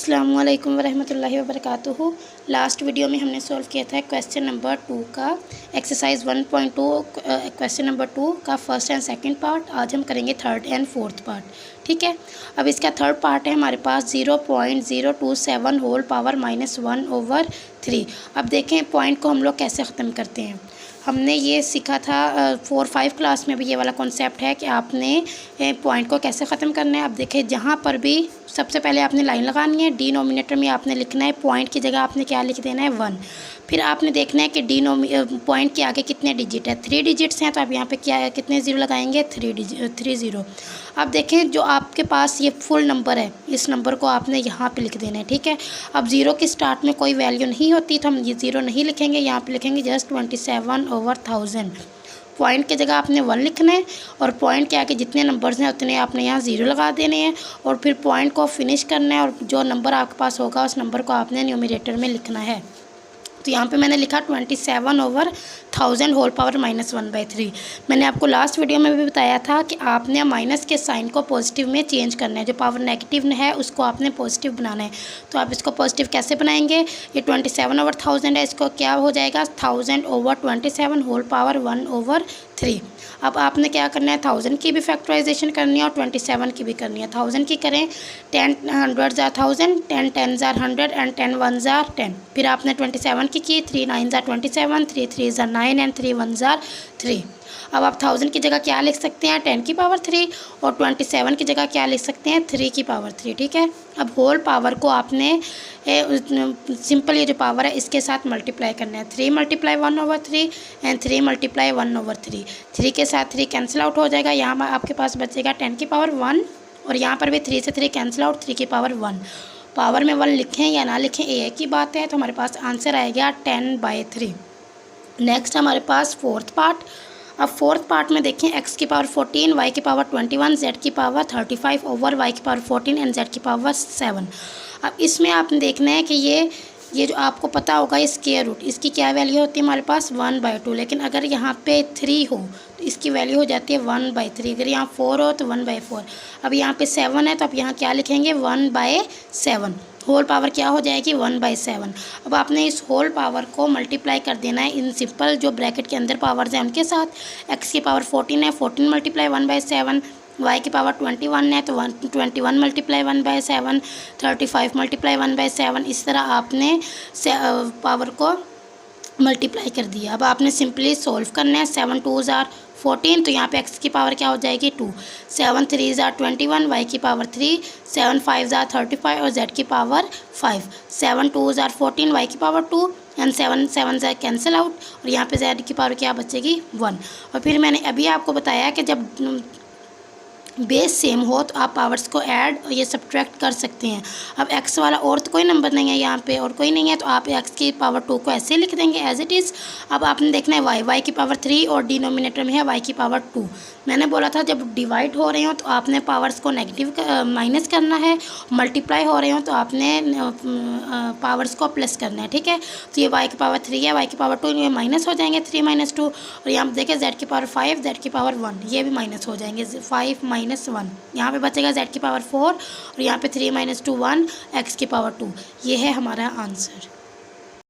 अस्सलामु अलैकुम वरहमतुल्लाहि वबरकातुहू। लास्ट वीडियो में हमने सॉल्व किया था क्वेश्चन नंबर 2 का एक्सरसाइज 1.2 क्वेश्चन नंबर 2 का फर्स्ट एंड सेकंड पार्ट। आज हम करेंगे थर्ड एंड फोर्थ पार्ट। ठीक है, अब इसका थर्ड पार्ट है हमारे पास 0.027 होल पावर -1/3। अब देखें पॉइंट को हम लोग कैसे ख़त्म करते हैं। हमने ये सीखा था 4-5 क्लास में भी ये वाला कॉन्सेप्ट है कि आपने पॉइंट को कैसे ख़त्म करना है। अब देखें जहाँ पर भी सबसे पहले आपने लाइन लगानी है, डिनोमिनेटर में आपने लिखना है पॉइंट की जगह आपने क्या लिख देना है 1। फिर आपने देखना है कि पॉइंट के आगे कितने डिजिट है, 3 डिजिट्स हैं, तो आप यहाँ पे क्या कितने ज़ीरो लगाएंगे 3 ज़ीरो। अब देखें जो आपके पास ये फुल नंबर है, इस नंबर को आपने यहाँ पे लिख देना है। ठीक है, अब ज़ीरो की स्टार्ट में कोई वैल्यू नहीं होती तो हम ये ज़ीरो नहीं लिखेंगे, यहाँ पे लिखेंगे जस्ट 27/1000। पॉइंट की जगह आपने 1 लिखना है और पॉइंट के आगे जितने नंबर्स हैं उतने आपने यहाँ ज़ीरो लगा देने हैं और फिर पॉइंट को फिनिश करना है और जो नंबर आपके पास होगा उस नंबर को आपने न्यूमरेटर में लिखना है। तो यहाँ पे मैंने लिखा 27/1000 होल पावर -1/3। मैंने आपको लास्ट वीडियो में भी बताया था कि आपने माइनस के साइन को पॉजिटिव में चेंज करना है, जो पावर नेगेटिव है उसको आपने पॉजिटिव बनाना है। तो आप इसको पॉजिटिव कैसे बनाएंगे, ये 27/1000 है, इसको क्या हो जाएगा 1000/27 होल पावर 1/3। अब आपने क्या करना है 1000 की भी फैक्टराइजेशन करनी है और 27 की भी करनी है। 1000 की करें 10 100 जार 1000, 10 10 जार 100 एंड 10 1 जार 10। फिर आपने 27 की 3 9 जार 27, 3 3 जार 9 एंड 3 1 जार 3। अब आप 1000 की जगह क्या लिख सकते हैं 10 की पावर 3 और 27 की जगह क्या लिख सकते हैं 3 की पावर 3। ठीक है, अब होल पावर को आपने सिंपल ये जो पावर है इसके साथ मल्टीप्लाई करना है। 3 × 1/3 एंड 3 × 1/3। 3 के साथ 3 कैंसिल आउट हो जाएगा, यहाँ आपके पास बचेगा 10 की पावर 1 और यहाँ पर भी 3 से 3 कैंसिल आउट, 3 की पावर 1। पावर में 1 लिखें या ना लिखें ये एक ही बात है, तो हमारे पास आंसर आएगा 10/3। नेक्स्ट हमारे पास फोर्थ पार्ट। अब फोर्थ पार्ट में देखें x की पावर 14, y की पावर 21, z की पावर 35 ओवर y की पावर 14 एंड z की पावर 7। अब इसमें आपने देखना है कि ये जो आपको पता होगा ये स्क्वायर रूट, इसकी क्या वैल्यू होती है हमारे पास 1/2। लेकिन अगर यहाँ पे 3 हो तो इसकी वैल्यू हो जाती है 1/3। अगर यहाँ 4 हो तो 1/4। अब यहाँ पे 7 है तो अब यहाँ क्या लिखेंगे 1/7। होल पावर क्या हो जाएगी 1/7। अब आपने इस होल पावर को मल्टीप्लाई कर देना है इन सिंपल जो ब्रैकेट के अंदर पावर्स हैं उनके साथ। x की पावर 14 है, 14 × 1/7, y की पावर 21 है तो 21 × 1/7, 35 × 1/7। इस तरह आपने पावर को मल्टीप्लाई कर दिया। अब आपने सिंपली सोल्व करना है। 7 2 जार 14, तो यहाँ पे x की पावर क्या हो जाएगी 2, 7 3 जार 21, y की पावर 3, 7 5 जार 35 और z की पावर 5। 7 2 जार 14, y की power 2 and 7 7 jar cancel out और यहाँ पे z की पावर क्या बचेगी 1। और फिर मैंने अभी आपको बताया कि जब बेस सेम हो तो आप पावर्स को ऐड और ये सब्ट्रैक्ट कर सकते हैं। अब x वाला और तो कोई नंबर नहीं है यहाँ पे और कोई नहीं है तो आप x की पावर 2 को ऐसे लिख देंगे एज इट इज़। अब आपने देखना है y की पावर 3 और डिनोमिनेटर में है y की पावर 2। मैंने बोला था जब डिवाइड हो रहे हो तो आपने पावर्स को नेगेटिव माइनस करना है, मल्टीप्लाई हो रहे हो तो आपने पावर्स को प्लस करना है। ठीक है, तो ये y की पावर 3 है, y की पावर 2, ये माइनस हो जाएंगे 3 - 2 और यहाँ पर देखें z की पावर 5, z की पावर 1, ये भी माइनस हो जाएंगे 5 - 1। यहाँ पे बचेगा z की पावर 4 और यहाँ पे 3 - 2 1, x की पावर 2। ये है हमारा आंसर।